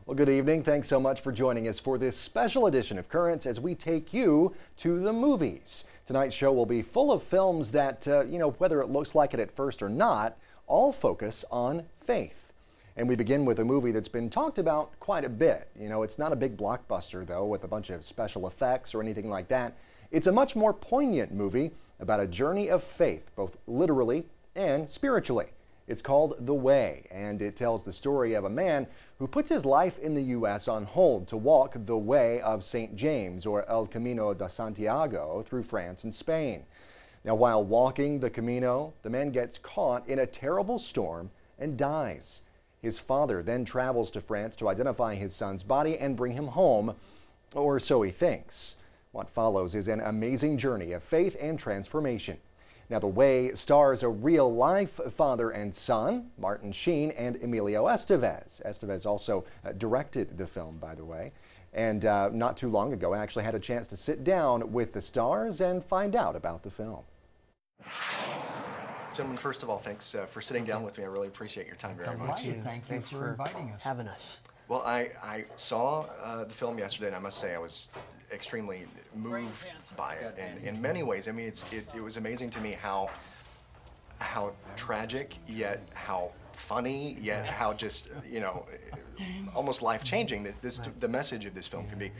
Well, good evening. Thanks so much for joining us for this special edition of Currents as we take you to the movies. Tonight's show will be full of films that, whether it looks like it at first or not, all focus on faith. And we begin with a movie that's been talked about quite a bit. It's not a big blockbuster, though, with a bunch of special effects or anything like that. It's a much more poignant movie about a journey of faith, both literally and spiritually. It's called The Way, and it tells the story of a man who puts his life in the U.S. on hold to walk the way of St. James, or El Camino de Santiago, through France and Spain. Now, while walking the Camino, the man gets caught in a terrible storm and dies. His father then travels to France to identify his son's body and bring him home, or so he thinks. What follows is an amazing journey of faith and transformation. Now, The Way stars a real-life father and son, Martin Sheen and Emilio Estevez. Estevez also directed the film, by the way. And not too long ago, I actually had a chance to sit down with the stars and find out about the film. Gentlemen, first of all, thanks for sitting down with me. I really appreciate your time very much. Thank you for inviting us. Having us. Well, I saw the film yesterday, and I must say I was extremely moved by it in many ways. I mean, it was amazing to me how tragic, yet how funny, yet how just, almost life-changing that the message of this film can be.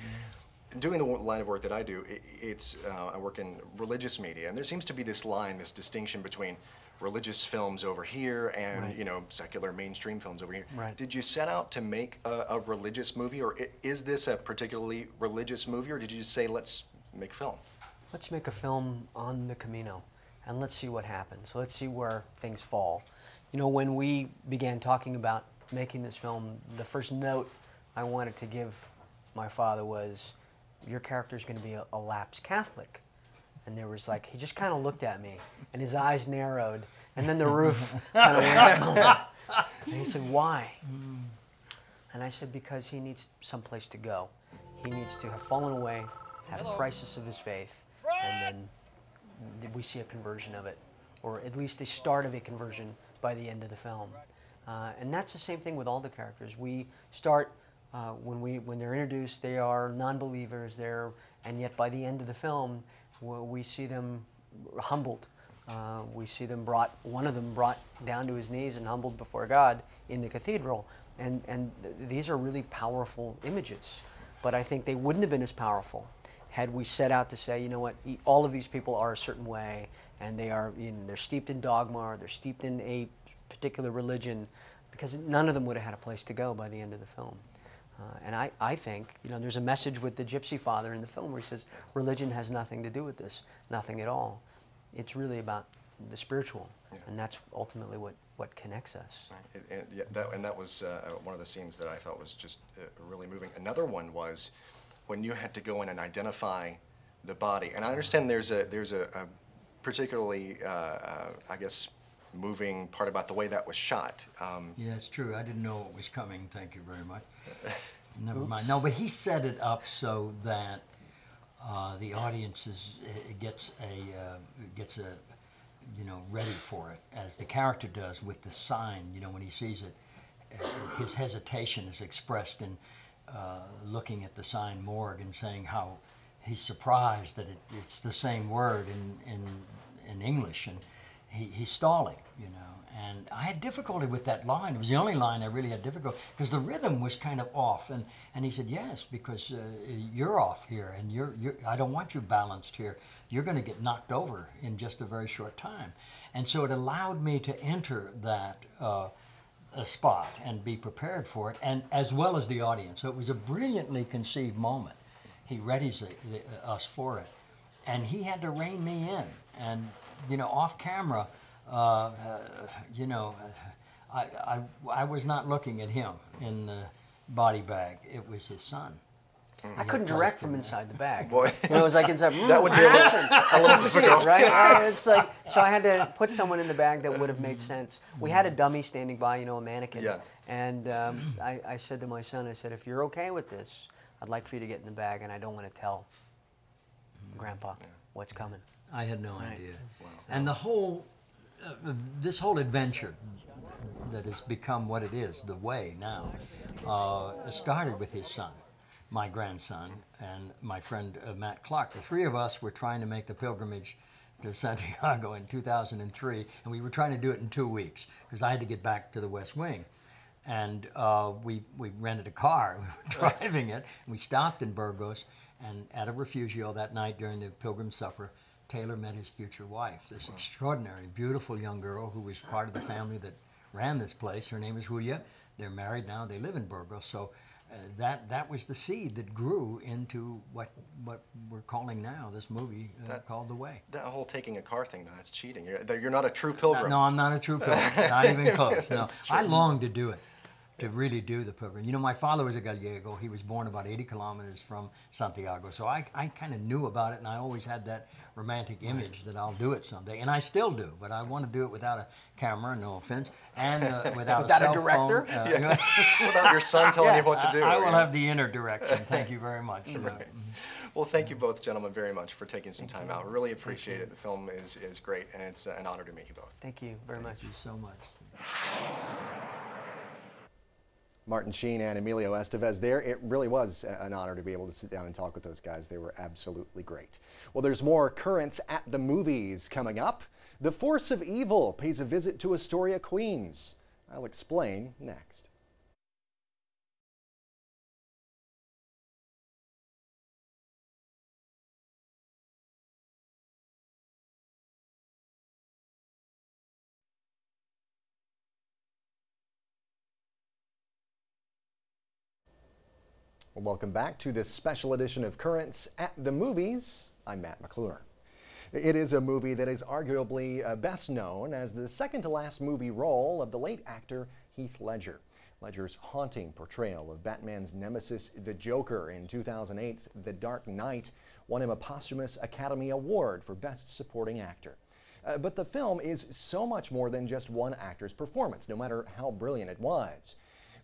Doing the line of work that I do, I work in religious media, and there seems to be this line, this distinction between religious films over here and secular mainstream films over here. Right. Did you set out to make a religious movie, or is this a particularly religious movie, or did you just say, let's make a film? Let's make a film on the Camino, and let's see what happens. Let's see where things fall. When we began talking about making this film, the first note I wanted to give my father was, your character's going to be a lapsed Catholic. And there was he just kind of looked at me, and his eyes narrowed, and then the roof kind of went up. And he said, why? And I said, because he needs someplace to go. He needs to have fallen away, had a crisis of his faith, and then we see a conversion of it, or at least a start of a conversion by the end of the film. And that's the same thing with all the characters. We start, when they're introduced, they are non-believers, and yet by the end of the film, we see them humbled. We see them one of them brought down to his knees and humbled before God in the cathedral. And these are really powerful images. But I think they wouldn't have been as powerful had we set out to say, you know what, all of these people are a certain way, and they're steeped in dogma, or they're steeped in a particular religion, because none of them would have had a place to go by the end of the film. And I think, there's a message with the Gypsy Father in the film where he says, religion has nothing to do with this, nothing at all. It's really about the spiritual, and that's ultimately what connects us. Right. And that was one of the scenes that I thought was just really moving. Another one was when you had to go in and identify the body. And I understand there's a particularly, I guess, moving part about the way that was shot. Yeah, it's true. I didn't know it was coming. Thank you very much. Never mind. No, but he set it up so that the audience gets ready for it, as the character does with the sign. When he sees it, his hesitation is expressed in looking at the sign morgue and saying how he's surprised that it's the same word in English, and he's stalling, and I had difficulty with that line. It was the only line I really had difficulty, because the rhythm was kind of off, and he said, yes, because you're off here, and I don't want you balanced here. You're going to get knocked over in just a very short time. And so it allowed me to enter that a spot and be prepared for it, and as well as the audience. So it was a brilliantly conceived moment. He readies us for it, and he had to rein me in, and off camera, I was not looking at him in the body bag. It was his son. I couldn't direct from inside the bag. Boy. It was like inside. That would be a little difficult, right? It's so I had to put someone in the bag that would have made sense. We had a dummy standing by, a mannequin. Yeah. And I said to my son, I said, if you're okay with this, I'd like for you to get in the bag, and I don't want to tell Grandpa what's coming. I had no idea. Wow. And the whole, this whole adventure that has become what it is, The Way now, started with his son, my grandson, and my friend Matt Clark. The three of us were trying to make the pilgrimage to Santiago in 2003, and we were trying to do it in 2 weeks because I had to get back to the West Wing. And we rented a car, we were driving it, and we stopped in Burgos, and at a refugio that night during the Pilgrim Supper, Taylor met his future wife, this extraordinary, beautiful young girl who was part of the family that ran this place. Her name is Julia. They're married now. They live in Burgos. So that was the seed that grew into what we're calling now this movie called The Way. That whole taking a car thing, though, that's cheating. You're not a true pilgrim. No, I'm not a true pilgrim. Not even close. No, That's true. I long to do it. To really do the pilgrim. You know, my father was a Gallego. He was born about 80 kilometers from Santiago. So I kind of knew about it, and I always had that romantic image that I'll do it someday. And I still do, but I want to do it without a camera, no offense, and without a cell director? phone. Without your son telling you what to do. I will have the inner direction. Thank you very much. Right. Well, thank you both, gentlemen, very much for taking some time out. Really appreciate it. The film is great, and it's an honor to meet you both. Thank you very much. Thank you so much. Martin Sheen and Emilio Estevez there. It really was an honor to be able to sit down and talk with those guys. They were absolutely great. Well, there's more Currents at the Movies coming up. The Force of Evil pays a visit to Astoria, Queens. I'll explain next. Well, welcome back to this special edition of Currents at the Movies. I'm Matt McClure. It is a movie that is arguably best known as the second to last movie role of the late actor Heath Ledger. Ledger's haunting portrayal of Batman's nemesis, the Joker, in 2008's The Dark Knight won him a posthumous Academy Award for Best Supporting Actor. But the film is so much more than just one actor's performance, no matter how brilliant it was.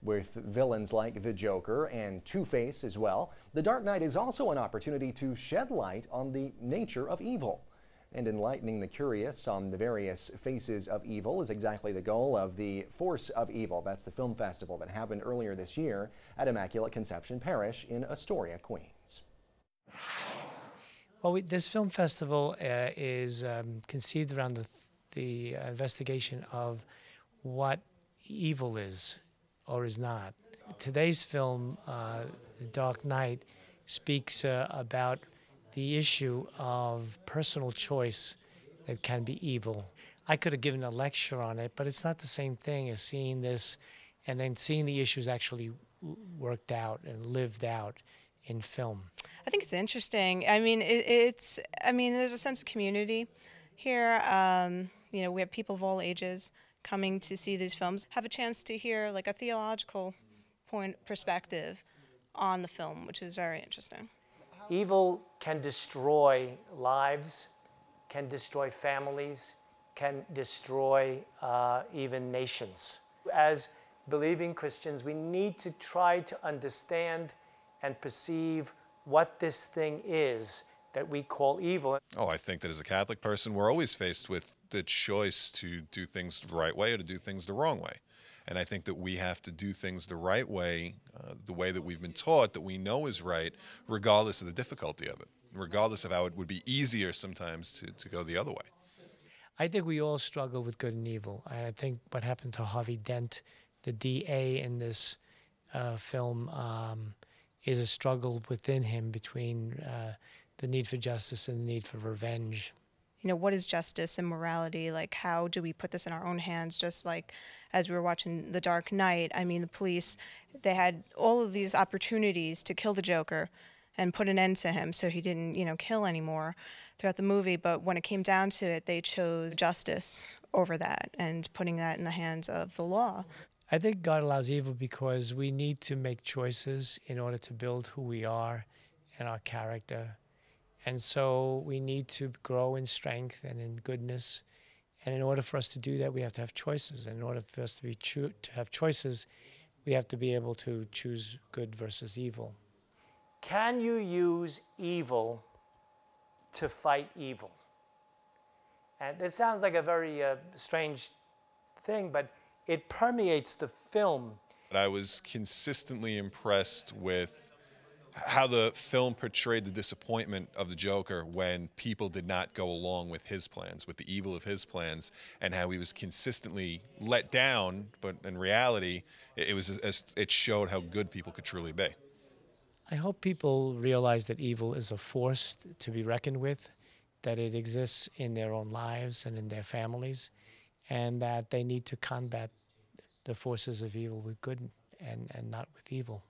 With villains like the Joker and Two-Face as well, The Dark Knight is also an opportunity to shed light on the nature of evil. And enlightening the curious on the various faces of evil is exactly the goal of the Force of Evil. That's the film festival that happened earlier this year at Immaculate Conception Parish in Astoria, Queens. Well, this film festival is conceived around the investigation of what evil is or is not. Today's film, The Dark Knight, speaks about the issue of personal choice that can be evil. I could have given a lecture on it, but it's not the same thing as seeing this and then seeing the issues actually worked out and lived out in film. I think it's interesting. I mean, there's a sense of community here. You know, we have people of all ages coming to see these films, have a chance to hear like a theological perspective on the film, which is very interesting. Evil can destroy lives, can destroy families, can destroy even nations. As believing Christians, we need to try to understand and perceive what this thing is that we call evil. Oh, I think that as a Catholic person, we're always faced with the choice to do things the right way or to do things the wrong way. And I think that we have to do things the right way, the way that we've been taught, that we know is right, regardless of the difficulty of it, regardless of how it would be easier sometimes to go the other way. I think we all struggle with good and evil. I think what happened to Harvey Dent, the DA in this film, is a struggle within him between the need for justice and the need for revenge. You know, what is justice and morality? Like, how do we put this in our own hands? Just like as we were watching The Dark Knight, I mean, the police, they had all of these opportunities to kill the Joker and put an end to him so he didn't, you know, kill anymore throughout the movie. But when it came down to it, they chose justice over that and putting that in the hands of the law. I think God allows evil because we need to make choices in order to build who we are and our character. And so we need to grow in strength and in goodness. And in order for us to do that, we have to have choices. And in order for us to have choices, we have to be able to choose good versus evil. Can you use evil to fight evil? And this sounds like a very strange thing, but it permeates the film. I was consistently impressed with how the film portrayed the disappointment of the Joker when people did not go along with his plans, with the evil of his plans, and how he was consistently let down, but in reality, it showed how good people could truly be. I hope people realize that evil is a force to be reckoned with, that it exists in their own lives and in their families, and that they need to combat the forces of evil with good and not with evil.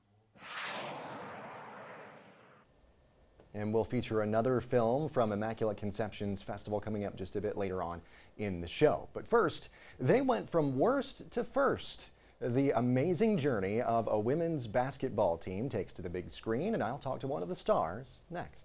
And we'll feature another film from Immaculate Conception's festival coming up just a bit later on in the show. But first, they went from worst to first. The amazing journey of a women's basketball team takes to the big screen, and I'll talk to one of the stars next.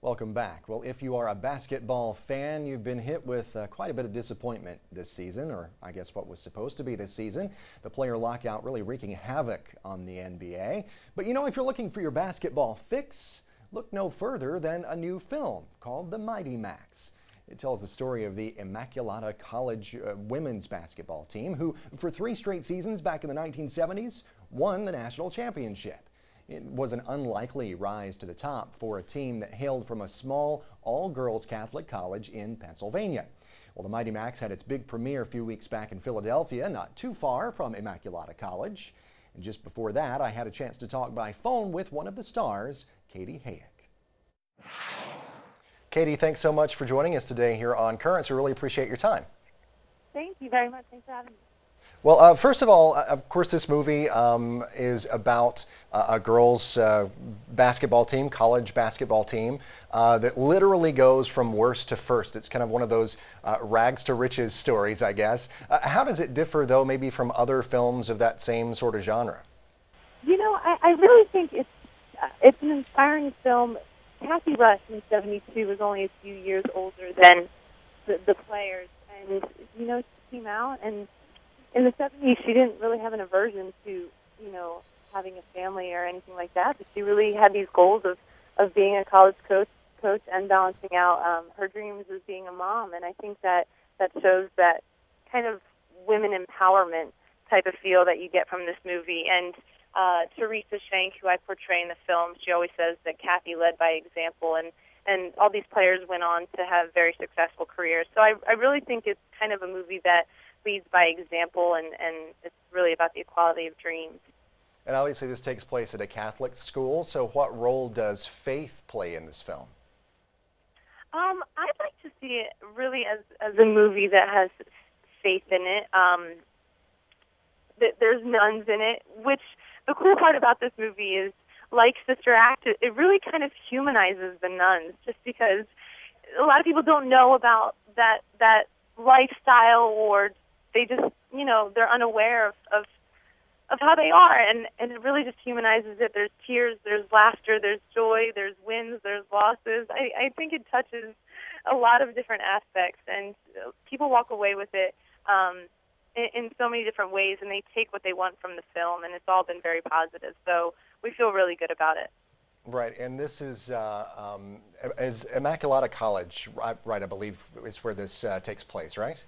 Welcome back. Well, if you are a basketball fan, you've been hit with quite a bit of disappointment this season, or I guess what was supposed to be this season. The player lockout really wreaking havoc on the NBA. But you know, if you're looking for your basketball fix, look no further than a new film called The Mighty Macs. It tells the story of the Immaculata College women's basketball team, who for 3 straight seasons back in the 1970s won the national championship. It was an unlikely rise to the top for a team that hailed from a small all-girls Catholic college in Pennsylvania. Well, the Mighty Macs had its big premiere a few weeks back in Philadelphia, not too far from Immaculata College. And just before that, I had a chance to talk by phone with one of the stars, Katie Hayek. Katie, thanks so much for joining us today here on Currents. We really appreciate your time. Thank you very much. Thanks for having me. Well, first of all, of course, this movie is about a girls' basketball team, college basketball team, that literally goes from worst to first. It's kind of one of those rags to riches stories, I guess. How does it differ, though, maybe from other films of that same sort of genre? You know, I really think it's an inspiring film. Kathy Rush in '72 was only a few years older than the players, and you know, she came out, and in the '70s she didn't really have an aversion to, you know, having a family or anything like that. But she really had these goals of being a college coach and balancing out her dreams as being a mom. And I think that shows that kind of women empowerment type of feel that you get from this movie. And Teresa Schenk, who I portray in the film, she always says that Kathy led by example, and all these players went on to have very successful careers. So I really think it's kind of a movie that leads by example, and it's really about the equality of dreams. And obviously this takes place at a Catholic school, so what role does faith play in this film? I'd like to see it really as a movie that has faith in it. There's nuns in it, which the cool part about this movie is, like Sister Act, it really kind of humanizes the nuns, just because a lot of people don't know about that lifestyle, or they just, you know, they're unaware of how they are, and it really just humanizes it. There's tears, there's laughter, there's joy, there's wins, there's losses. I think it touches a lot of different aspects, and people walk away with it in so many different ways, and they take what they want from the film, and it's all been very positive. So we feel really good about it. Right, and this is Immaculata College, right? I believe is where this takes place, right?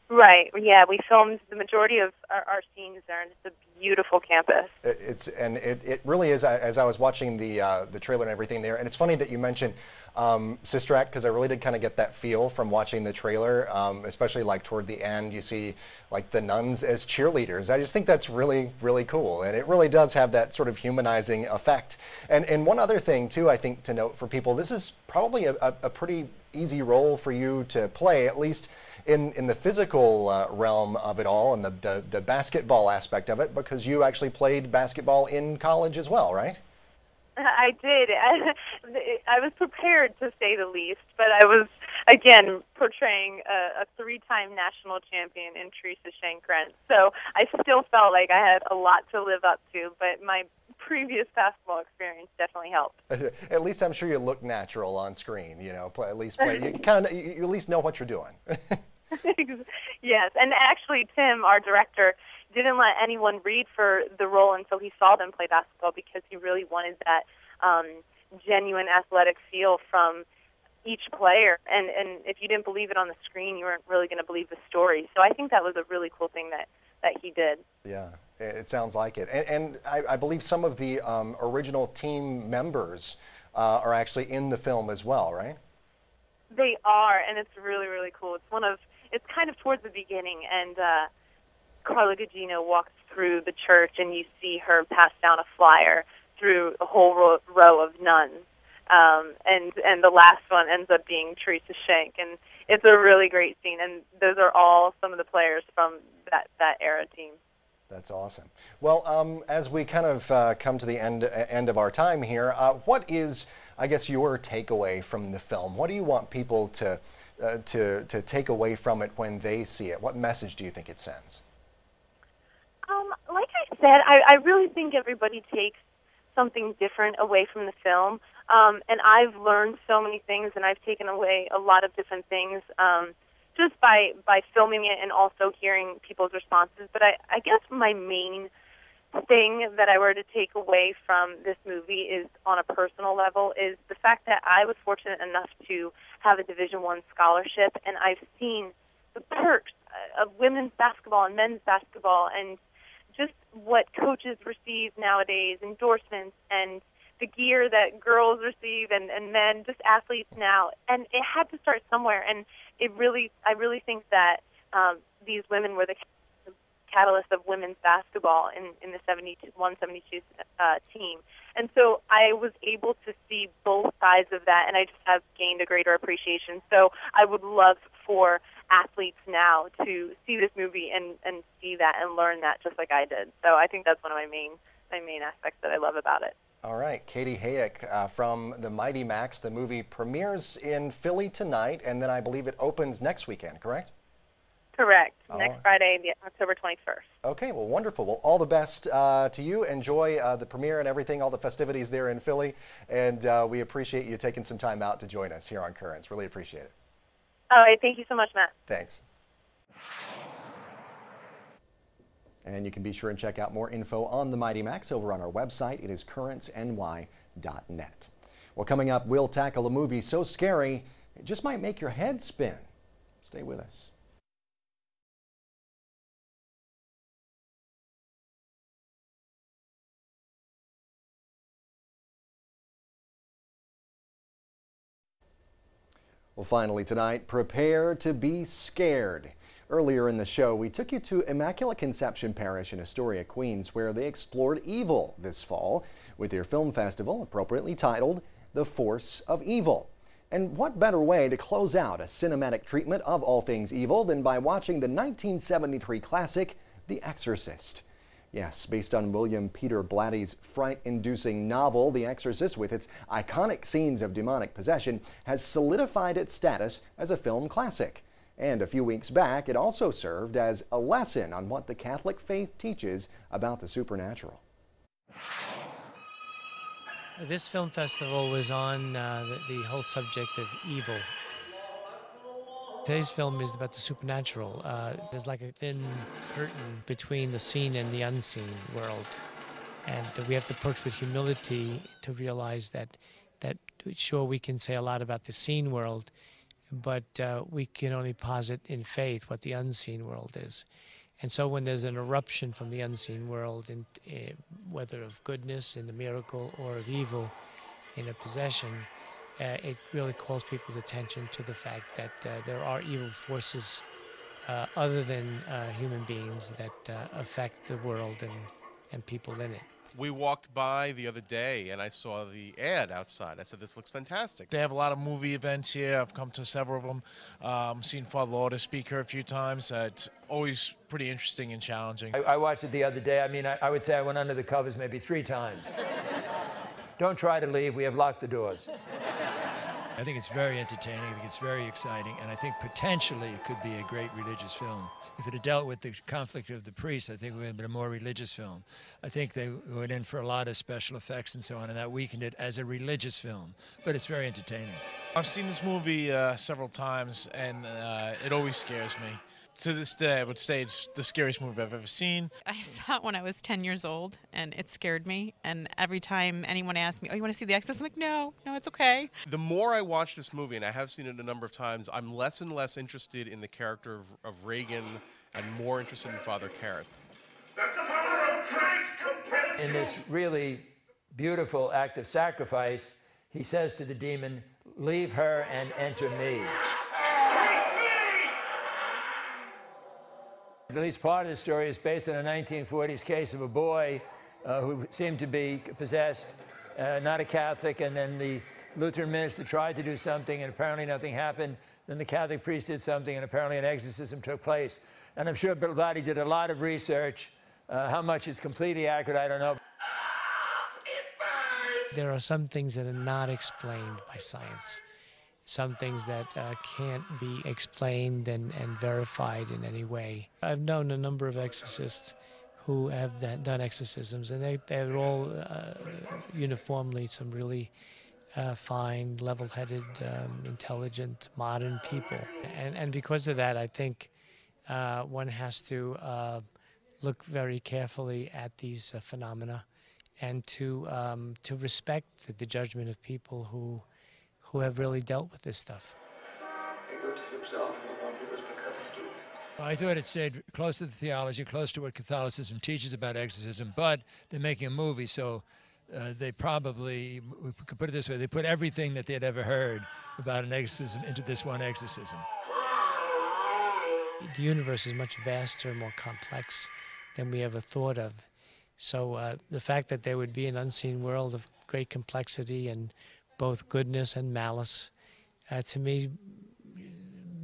Right. Yeah, we filmed the majority of our scenes there, and it's a beautiful campus. It really is. As I was watching the trailer and everything there, and it's funny that you mentioned Sister Act, because I really did kind of get that feel from watching the trailer, especially like toward the end. You see like the nuns as cheerleaders. I just think that's really, really cool, and it really does have that sort of humanizing effect. And one other thing too, I think to note for people, this is probably a pretty easy role for you to play, at least in the physical realm of it all, and the basketball aspect of it, because you actually played basketball in college as well, right? I did. I was prepared, to say the least, but I was, again, portraying a 3-time national champion in Teresa Schenk. So I still felt like I had a lot to live up to, but my previous basketball experience definitely helped. At least I'm sure you look natural on screen, you know, at least you at least know what you're doing. Yes, and actually Tim, our director, didn't let anyone read for the role until he saw them play basketball, because he really wanted that genuine athletic feel from each player. And if you didn't believe it on the screen, you weren't really going to believe the story. So I think that was a really cool thing that he did. Yeah, it sounds like it. And I believe some of the original team members are actually in the film as well, right? They are, and it's really, really cool. It's kind of towards the beginning, and Carla Gugino walks through the church, and you see her pass down a flyer through a whole row of nuns. And the last one ends up being Teresa Schenk, and it's a really great scene. And those are all some of the players from that era team. That's awesome. Well, as we kind of come to the end of our time here, what is, I guess, your takeaway from the film? What do you want people to take away from it when they see it? What message do you think it sends? Like I said, I really think everybody takes something different away from the film. And I've learned so many things, and I've taken away a lot of different things just by filming it and also hearing people's responses. But I guess my main thing that I were to take away from this movie is, on a personal level, is the fact that I was fortunate enough to have a Division I scholarship, and I've seen the perks of women's basketball and men's basketball, and just what coaches receive nowadays, endorsements, and the gear that girls receive and men, just athletes now. And it had to start somewhere, and I really think that these women were the catalyst of women's basketball in the 172 team. And so I was able to see both sides of that, and I just have gained a greater appreciation. So I would love for athletes now to see this movie and see that and learn that just like I did. So I think that's one of my main aspects that I love about it. All right, Katie Hayek from the Mighty Max. The movie premieres in Philly tonight, and then I believe it opens next weekend, correct? Correct. Next Friday, October 21st. Okay, well, wonderful. Well, all the best to you. Enjoy the premiere and everything, all the festivities there in Philly. And we appreciate you taking some time out to join us here on Currents. Really appreciate it. All right, thank you so much, Matt. Thanks. And you can be sure and check out more info on the Mighty Max over on our website. It is currentsny.net. Well, coming up, we'll tackle a movie so scary it just might make your head spin. Stay with us. Well, finally tonight, prepare to be scared. Earlier in the show, we took you to Immaculate Conception Parish in Astoria, Queens, where they explored evil this fall with their film festival appropriately titled The Force of Evil. And what better way to close out a cinematic treatment of all things evil than by watching the 1973 classic, The Exorcist. Yes, based on William Peter Blatty's fright-inducing novel, The Exorcist, with its iconic scenes of demonic possession, has solidified its status as a film classic. And a few weeks back, it also served as a lesson on what the Catholic faith teaches about the supernatural. This film festival was on the whole subject of evil. Today's film is about the supernatural. There's like a thin curtain between the seen and the unseen world. And we have to approach with humility to realize that sure, we can say a lot about the seen world, but we can only posit in faith what the unseen world is. And so when there's an eruption from the unseen world, whether of goodness in the miracle or of evil in a possession, it really calls people's attention to the fact that there are evil forces other than human beings that affect the world and people in it. We walked by the other day and I saw the ad outside. I said, this looks fantastic. They have a lot of movie events here. I've come to several of them. Seen Father Lauder speak here a few times. It's always pretty interesting and challenging. I watched it the other day. I mean, I would say I went under the covers maybe 3 times. Don't try to leave. We have locked the doors. I think it's very entertaining. I think it's very exciting. And I think potentially it could be a great religious film. If it had dealt with the conflict of the priests, I think it would have been a more religious film. I think they went in for a lot of special effects and so on, and that weakened it as a religious film. But it's very entertaining. I've seen this movie several times, and it always scares me. To this day, I would say it's the scariest movie I've ever seen. I saw it when I was 10 years old, and it scared me. And every time anyone asked me, oh, you want to see The Exorcist? I'm like, no, it's okay. The more I watch this movie, and I have seen it a number of times, I'm less and less interested in the character of Reagan and more interested in Father Karras. In this really beautiful act of sacrifice, he says to the demon, leave her and enter me. At least part of the story is based on a 1940s case of a boy who seemed to be possessed, not a Catholic, and then the Lutheran minister tried to do something and apparently nothing happened. Then the Catholic priest did something and apparently an exorcism took place. And I'm sure Bill Blatty did a lot of research. How much is completely accurate, I don't know. There are some things that are not explained by science. Some things that can't be explained and verified in any way. I've known a number of exorcists who have done exorcisms, and they're all uniformly some really fine, level-headed, intelligent, modern people. And because of that, I think one has to look very carefully at these phenomena and to respect the judgment of people who have really dealt with this stuff. I thought it stayed close to the theology, close to what Catholicism teaches about exorcism, but they're making a movie, so they probably, we could put it this way, they put everything that they'd ever heard about an exorcism into this one exorcism. The universe is much vaster, more complex than we ever thought of. So the fact that there would be an unseen world of great complexity and both goodness and malice, to me,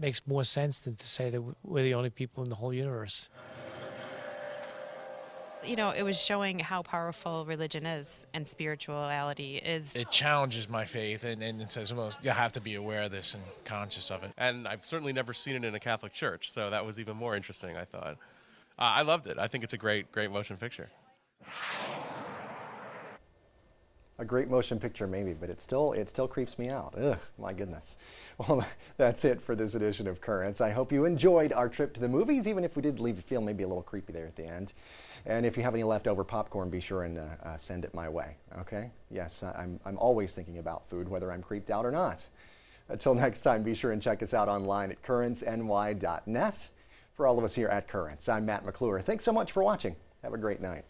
makes more sense than to say that we're the only people in the whole universe. You know, it was showing how powerful religion is and spirituality is. It challenges my faith and it says, well, you have to be aware of this and conscious of it. And I've certainly never seen it in a Catholic church, so that was even more interesting, I thought. I loved it. I think it's a great motion picture. A great motion picture maybe, but it still creeps me out. Ugh, my goodness. Well, that's it for this edition of Currents. I hope you enjoyed our trip to the movies, even if we did leave you feel maybe a little creepy there at the end. And if you have any leftover popcorn, be sure and send it my way, okay? Yes, I'm always thinking about food, whether I'm creeped out or not. Until next time, be sure and check us out online at currentsny.net. For all of us here at Currents, I'm Matt McClure. Thanks so much for watching. Have a great night.